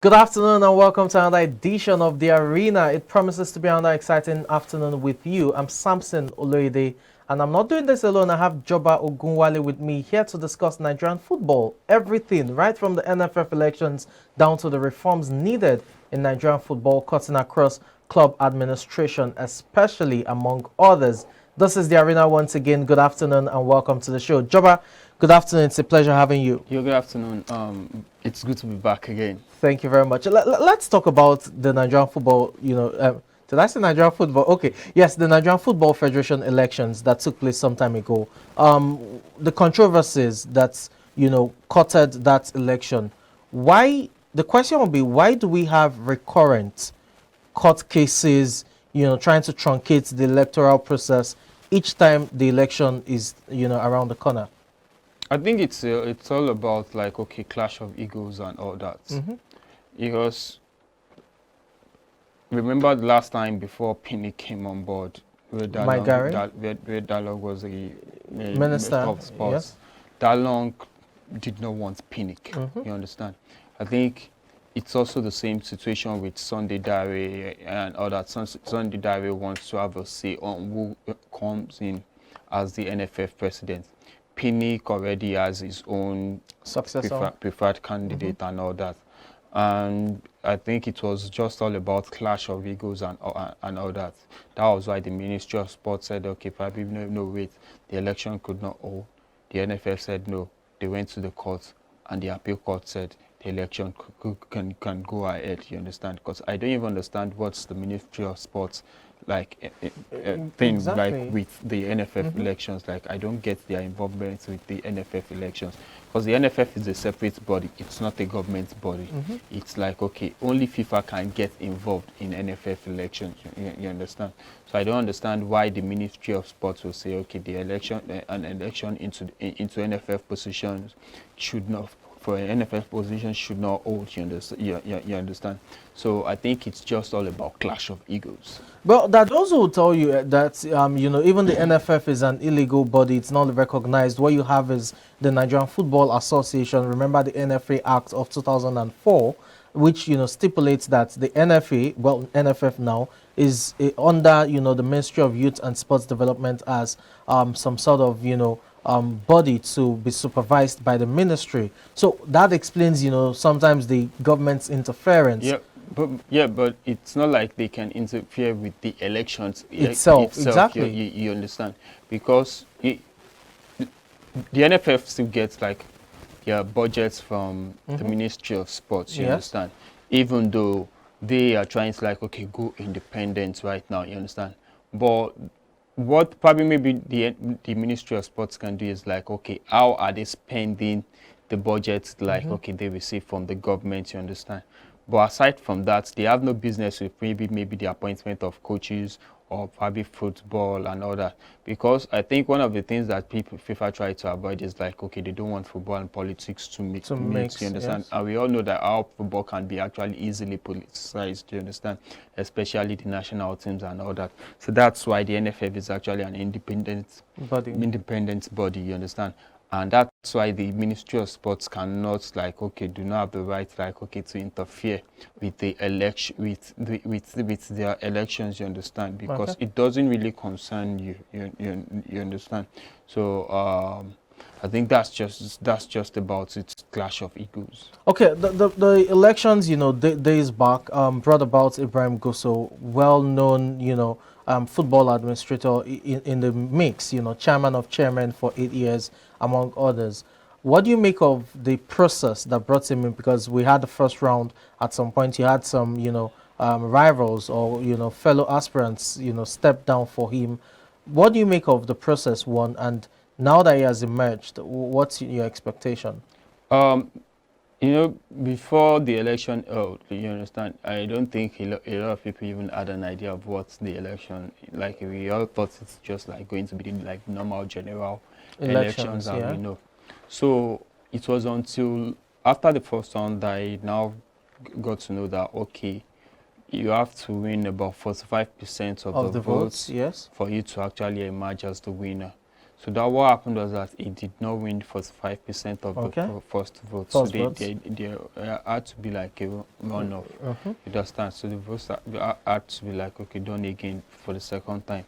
Good afternoon and welcome to another edition of The Arena. It promises to be another exciting afternoon with you. I'm Samson Oloide and I'm not doing this alone. I have Joba Ogunwale with me here to discuss Nigerian football. Everything, right from the NFF elections down to the reforms needed in Nigerian football, cutting across club administration, especially among others. This is The Arena once again. Good afternoon and welcome to the show. Joba, good afternoon. It's a pleasure having you. Good afternoon. It's good to be back again. Thank you very much. Let's talk about the Nigerian football, did I say Nigerian football? Okay. Yes, the Nigerian Football Federation elections that took place some time ago. The controversies that, courted that election. The question will be, why do we have recurrent court cases, trying to truncate the electoral process each time the election is, around the corner? I think it's all about clash of egos and all that. Because remember the last time before Penny came on board, where Dalong was the Minister of Sports. Yes. Dalong did not want Pinnick. You understand? I think it's also the same situation with Sunday Dare and all that. Sunday Dare wants to have a say on who comes in as the NFF president. Pinnick already has his own preferred candidate and all that. And I think it was just all about clash of egos and all that. That was why the Ministry of Sport said, okay, probably no, wait, the election could not hold. The NFF said no. They went to the court, and the appeal court said the election can go ahead, you understand? Because I don't even understand what's the Ministry of Sports thing exactly. Like with the NFF elections. Like I don't get their involvement with the NFF elections, because the NFF is a separate body. It's not a government body. It's like, okay, only FIFA can get involved in NFF elections. You understand? So I don't understand why the Ministry of Sports will say, okay, the election, an election into NFF positions should not, for an NFF position should not hold. You understand? So I think it's just all about clash of egos. Well, that also will tell you that, even the NFF is an illegal body. It's not recognized. What you have is the Nigerian Football Association. Remember the NFA Act of 2004, which, stipulates that the NFA, well, NFF now, is under, the Ministry of Youth and Sports Development as some sort of, body to be supervised by the ministry. So that explains, sometimes the government's interference. But it's not like they can interfere with the elections itself. Exactly. You understand? Because the NFF still gets like their budgets from the Ministry of Sports. You understand? Even though they are trying to go independent right now. You understand? But what probably maybe the Ministry of Sports can do is how are they spending the budget they receive from the government, you understand? But aside from that, they have no business with maybe the appointment of coaches or probably football and all that. Because I think one of the things that FIFA try to avoid is they don't want football and politics to mix, you understand? Yes. And we all know that our football can be actually easily politicized, you understand? Especially the national teams and all that. So that's why the NFF is actually an independent body, you understand? And that's why the Ministry of Sports cannot do not have the right to interfere with the election with their elections, you understand? Because it doesn't really concern you, you understand? So I think that's just about its clash of egos. Okay, the elections, days back, brought about Ibrahim Goso, well-known, football administrator in the mix, chairman of chairmen for 8 years, among others. What do you make of the process that brought him in? Because we had the first round. At some point, you had some, rivals or, fellow aspirants, step down for him. What do you make of the process, one? And now that he has emerged, what's your expectation? Before the election, you understand, I don't think a lot of people even had an idea of what the election, we all thought it's just going to be normal general elections that we know. So it was until after the first round that I now got to know that, okay, you have to win about 45% of the votes yes, for you to actually emerge as the winner. So that what happened was that he did not win 45% of the first vote. So they had to be like a runoff. You understand? So the votes had to be like, okay, done again for the second time.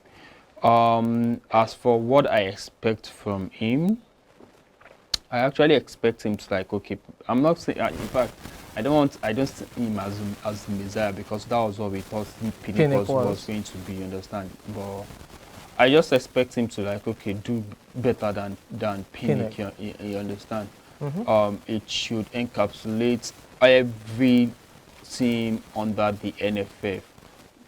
As for what I expect from him, I actually expect him to like, okay, I'm not saying, in fact, I don't see him as the Messiah, because that was what we thought Pinnick was going to be, you understand? But I just expect him to like, okay, do better than Pinnick, you understand? It should encapsulate every team under the NFF,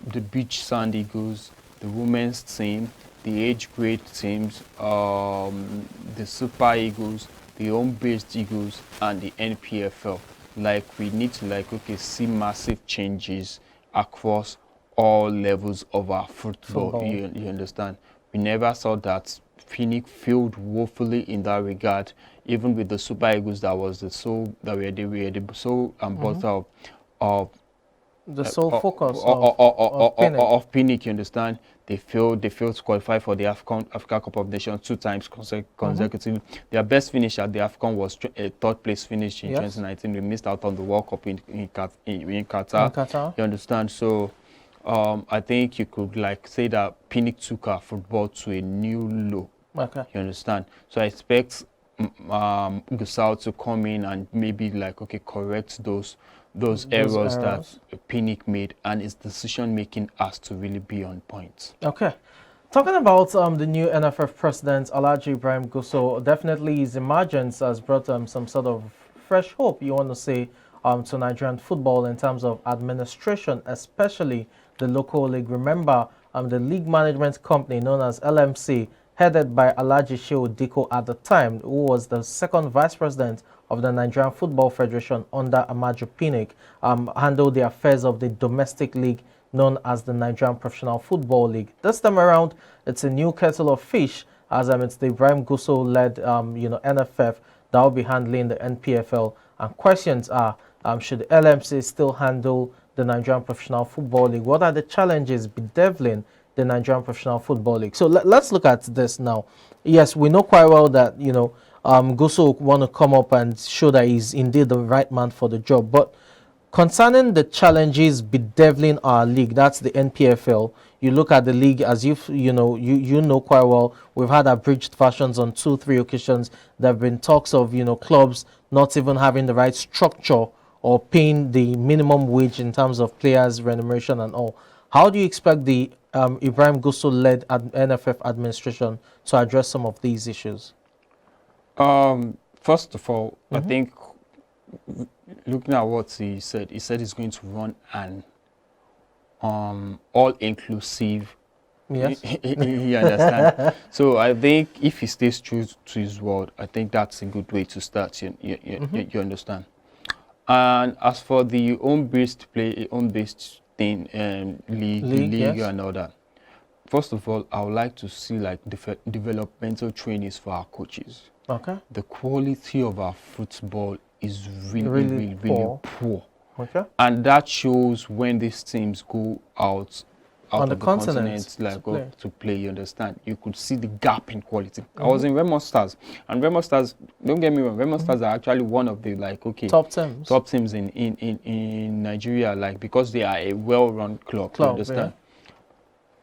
the Beach Sand Eagles, the women's team, the age grade teams, the Super Eagles, the home-based Eagles, and the NPFL. Like, we need to like, okay, see massive changes across all levels of our football. You understand? We never saw that. Pinnick failed woefully in that regard. Even with the Super Eagles, that was the sole butter of the sole focus of Pinnick, you understand? They failed to qualify for the Africa Cup of Nations 2 times consecutively. Their best finish at the AFCON was a 3rd place finish in 2019. We missed out on the World Cup in Qatar. You understand? So I think you could like say that Pinnick took our football to a new low. You understand? So I expect Gusau to come in and maybe like, okay, correct those errors that Pinnick made, and his decision making has to really be on point. Okay. Talking about the new NFF president, Alhaji Ibrahim Gusau, definitely his emergence has brought some sort of fresh hope, you want to say, to Nigerian football in terms of administration, especially the local league. Remember, the league management company known as LMC, headed by Alhaji Shehu Diko at the time, who was the 2nd vice president of the Nigerian Football Federation under Amaju Pinnick, handled the affairs of the domestic league known as the Nigerian Professional Football League. This time around, it's a new kettle of fish, as it's the Ibrahim Gusau-led NFF that will be handling the NPFL. And questions are, should LMC still handle the Nigerian Professional Football League? What are the challenges bedeviling the Nigerian Professional Football League? So let's look at this now. Yes, we know quite well that, Gusau want to come up and show that he's indeed the right man for the job. But concerning the challenges bedeviling our league, that's the NPFL. You look at the league as if, you know quite well, we've had abridged versions on 2-3 occasions. There have been talks of, clubs not even having the right structure or paying the minimum wage in terms of players' remuneration and all. How do you expect the Ibrahim Gusau-led NFF administration to address some of these issues? First of all, I think looking at what he said he's going to run an all-inclusive. Yes. You understand? So I think if he stays true to his word, I think that's a good way to start. You understand? And as for the home-based thing, league and all that, first of all, I would like to see like developmental trainings for our coaches. Okay. The quality of our football is really poor. Okay. And that shows when these teams go out on the continent like to play, you understand? You could see the gap in quality. I was in Remo Stars, and Remo Stars, don't get me wrong, Remo Stars are actually one of the top teams in Nigeria, like, because they are a well-run club, you understand? Yeah.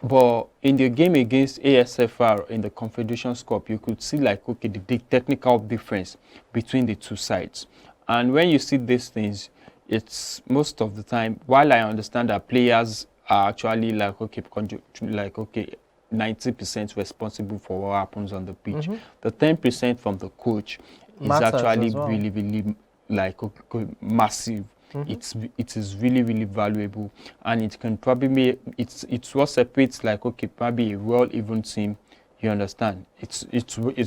But in the game against ASFR in the Confederations Cup, you could see like, okay, the technical difference between the two sides. And when you see these things, it's most of the time, while I understand that players are actually like, okay, 90% responsible for what happens on the pitch. The 10% from the coach is actually really like massive. It is really valuable, and it can probably be it's what separates like, okay, probably a well-even team. You understand? It's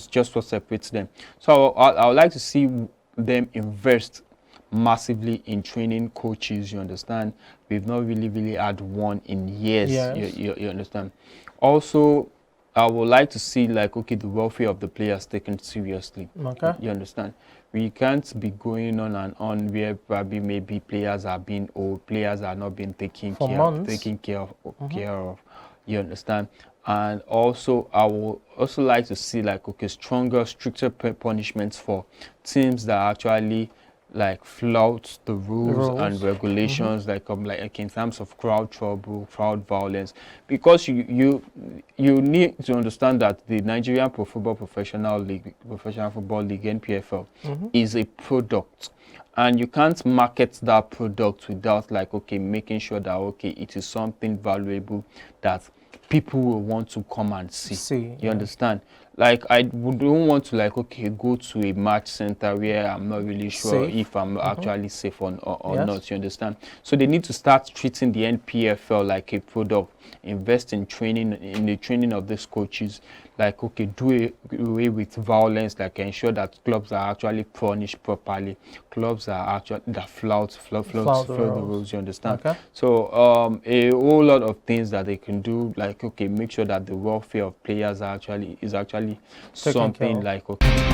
just what separates them. So I would like to see them invest massively in training coaches. You understand? We've not really had one in years. Yes. You understand? Also, I would like to see like, okay, the welfare of the players taken seriously. Okay. You understand? We can't be going on and on where probably maybe players are being old, players are not being taken care of. You understand? And also I would also like to see like, okay, stronger, stricter punishments for teams that actually like flout the rules and regulations, like in terms of crowd trouble, crowd violence, because you need to understand that the Nigerian Professional Football League, NPFL, is a product, and you can't market that product without like, okay, making sure that, okay, it is something valuable that people will want to come and see. You understand? Like, I don't want to like, okay, go to a match center where I'm not really sure if I'm actually safe or not. You understand? So they need to start treating the NPFL like a product, invest in training, in the training of these coaches, like, okay, do away with violence, like ensure that clubs are actually punished properly, clubs are actually that flout the rules. You understand? So a whole lot of things that they can do, like, okay, make sure that the welfare of players is actually something like, okay.